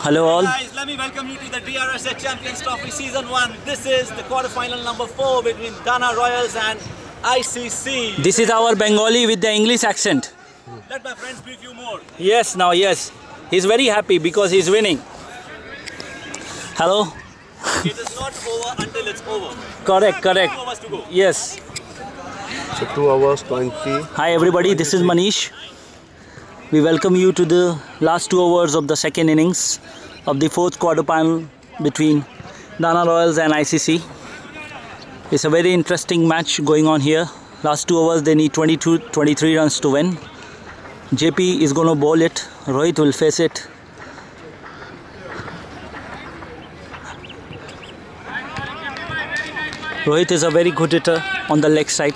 Hello all. Guys, let me welcome you to the DRSA Champions Trophy Season 1. This is the quarterfinal number 4 between Dana Royals and ICC. This is our Bengali with the English accent. Let my friends brief you more. Yes, now yes. He's very happy because he's winning. Hello? It is not over until it's over. Correct. 2 hours to go. Yes. So 2 hours 20. Hi everybody, this is Manish. We welcome you to the last 2 hours of the second innings of the fourth quarterfinal between Dana Royals and ICC. It's a very interesting match going on here. Last 2 hours they need 23 runs to win. JP is going to bowl it. Rohit will face it. Rohit is a very good hitter on the leg side.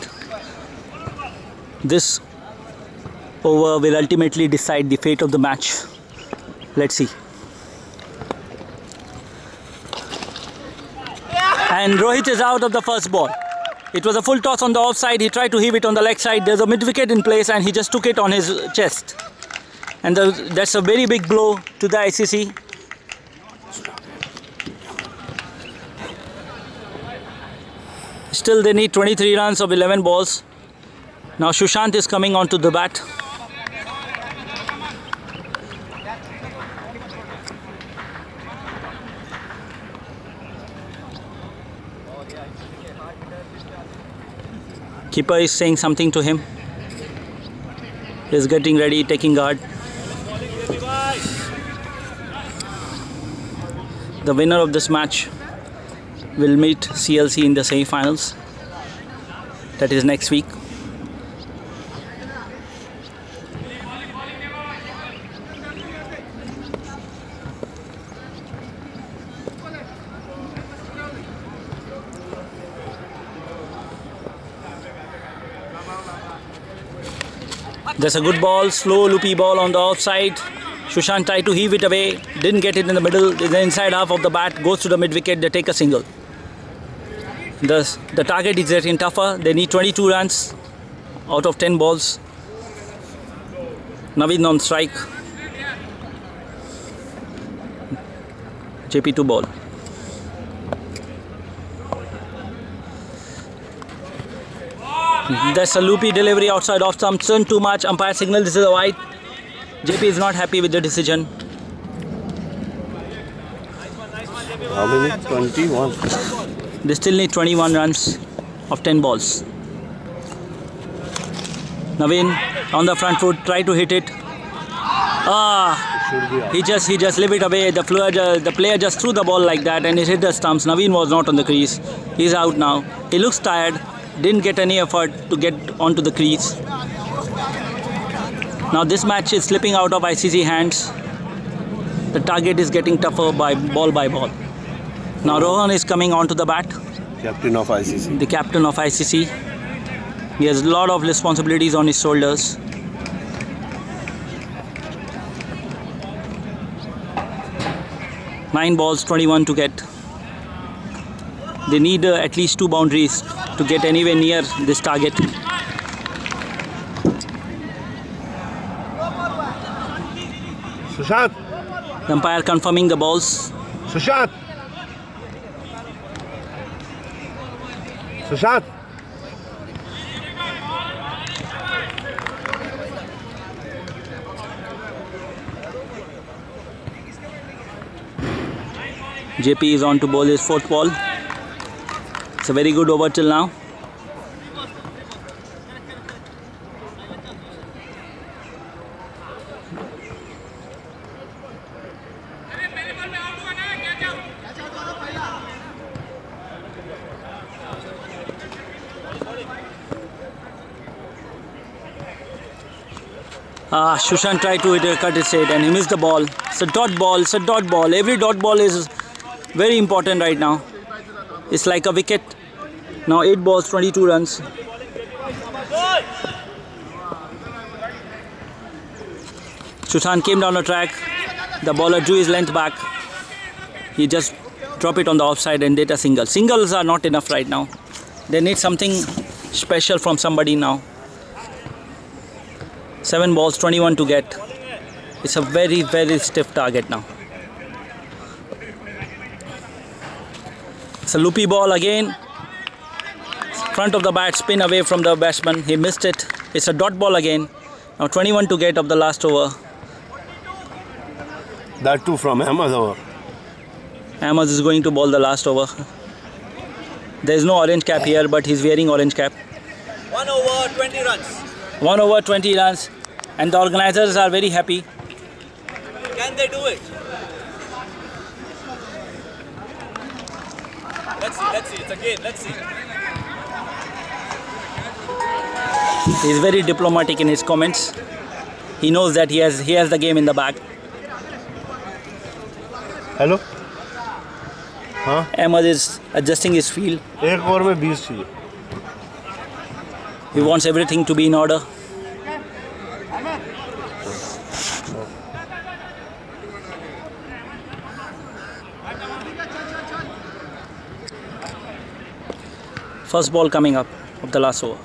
This over will ultimately decide the fate of the match. Let's see. And Rohit is out of the first ball. It was a full toss on the offside. He tried to heave it on the leg side. There's a mid wicket in place and he just took it on his chest. And that's a very big blow to the ICC. Still they need 23 runs of 11 balls. Now Sushant is coming onto the bat. Keeper is saying something to him. He's getting ready, taking guard. The winner of this match will meet CLC in the semi-finals. That is next week. There's a good ball, slow loopy ball on the outside. Sushant tried to heave it away, didn't get it in the middle. The inside half of the bat goes to the mid wicket. They take a single. The target is getting tougher. They need 22 runs out of 10 balls. Naveen on strike. JP to ball. That's a loopy delivery outside off stump. Turn too much. Umpire signal this is a wide. JP is not happy with the decision. How many? 21. They still need 21 runs of 10 balls. Naveen on the front foot, try to hit it. He just leave it away. The player just threw the ball like that and it hit the stumps. Naveen was not on the crease. He's out now. He looks tired. Didn't get any effort to get onto the crease. Now this match is slipping out of ICC hands. The target is getting tougher by ball. Now Rohan is coming onto the bat. Captain of ICC. The captain of ICC. He has a lot of responsibilities on his shoulders. Nine balls, 21 to get. They need at least 2 boundaries to get anywhere near this target. Sushant. The umpire confirming the balls. Sushant. Sushant. JP is on to bowl his 4th ball. It's a very good over till now. Sushant tried to hit a cut it straight and he missed the ball. It's a dot ball. Every dot ball is very important right now. It's like a wicket. Now 8 balls, 22 runs. Sushant came down the track. The bowler drew his length back. He just dropped it on the offside and did a single. Singles are not enough right now. They need something special from somebody now. 7 balls, 21 to get. It's a very, very stiff target now. It's a loopy ball again. Front of the bat, spin away from the batsman. He missed it. It's a dot ball again. Now 21 to get of the last over. That too from Ahmed over. Ahmed is going to bowl the last over. There is no orange cap here, but he's wearing orange cap. 1 over, 20 runs. 1 over, 20 runs. And the organizers are very happy. Can they do it? Let's see. It's a game. Let's see. He's very diplomatic in his comments. He knows that he has the game in the bag. Hello? हाँ? Ahmed is adjusting his field. एक over में 20 चाहिए. He wants everything to be in order. First ball coming up of the last over.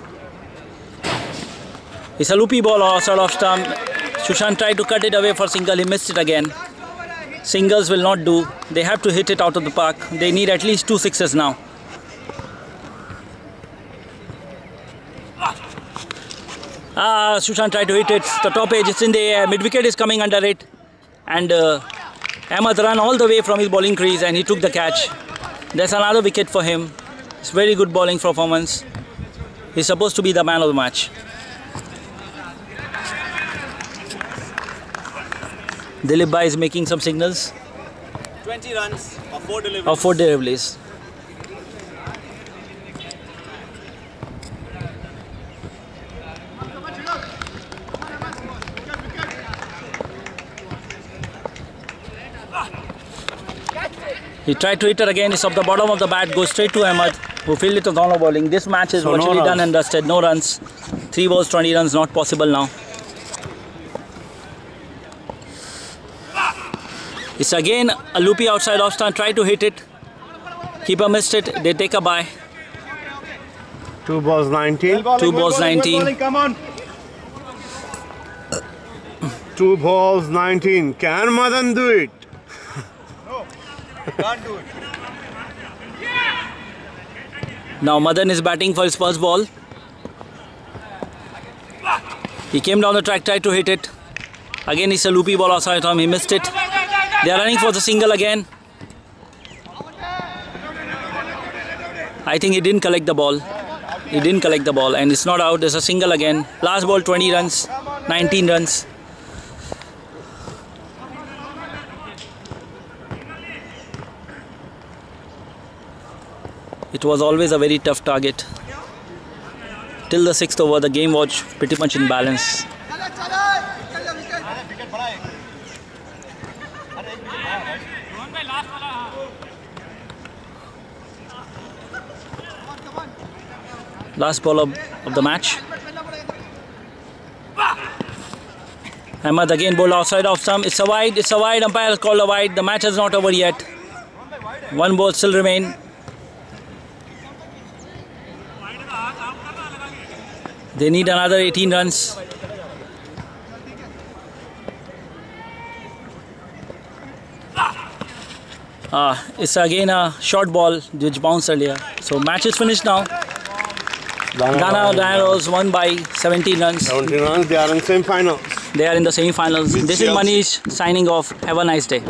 It's a loopy ball outside off stump. Sushant tried to cut it away for single. He missed it again. Singles will not do. They have to hit it out of the park. They need at least 2 sixes now. Sushant tried to hit it. The top edge is in the air. Mid wicket is coming under it. And Ahmed ran all the way from his bowling crease and he took the catch. There's another wicket for him. It's very good bowling performance. He's supposed to be the man of the match. Dilip Bhai is making some signals. 20 runs or 4 deliveries. Of 4 deliveries. He tried to hit it again. It's off the bottom of the bat. Goes straight to Ahmed, who fielded it on the bowling. This match is virtually done and dusted. No runs. 3 balls, 20 runs. Not possible now. It's again a loopy outside off stump. Try to hit it. Keeper missed it. They take a bye. 2 balls 19. 2 balls 19. Come on. 2 balls 19. Can Madan do it? No, can't do it. Now Madan is batting for his first ball. He came down the track, tried to hit it. Again it's a loopy ball outside him. He missed it. They are running for the single again. I think he didn't collect the ball. He didn't collect the ball and it's not out. There's a single again. Last ball 20 runs, 19 runs. It was always a very tough target. Till the 6th over, the game was pretty much in balance. Last ball of the match. Ahmed again bowled outside off stump. It's a wide. Umpire has called a wide. The match is not over yet. 1 ball still remain. They need another 18 runs. It's again a short ball which bounced earlier. So match is finished now. Dana Royals won by 17 runs. 17 runs. They are in semi-finals. They are in the semi-finals. This is Manish signing off. Have a nice day.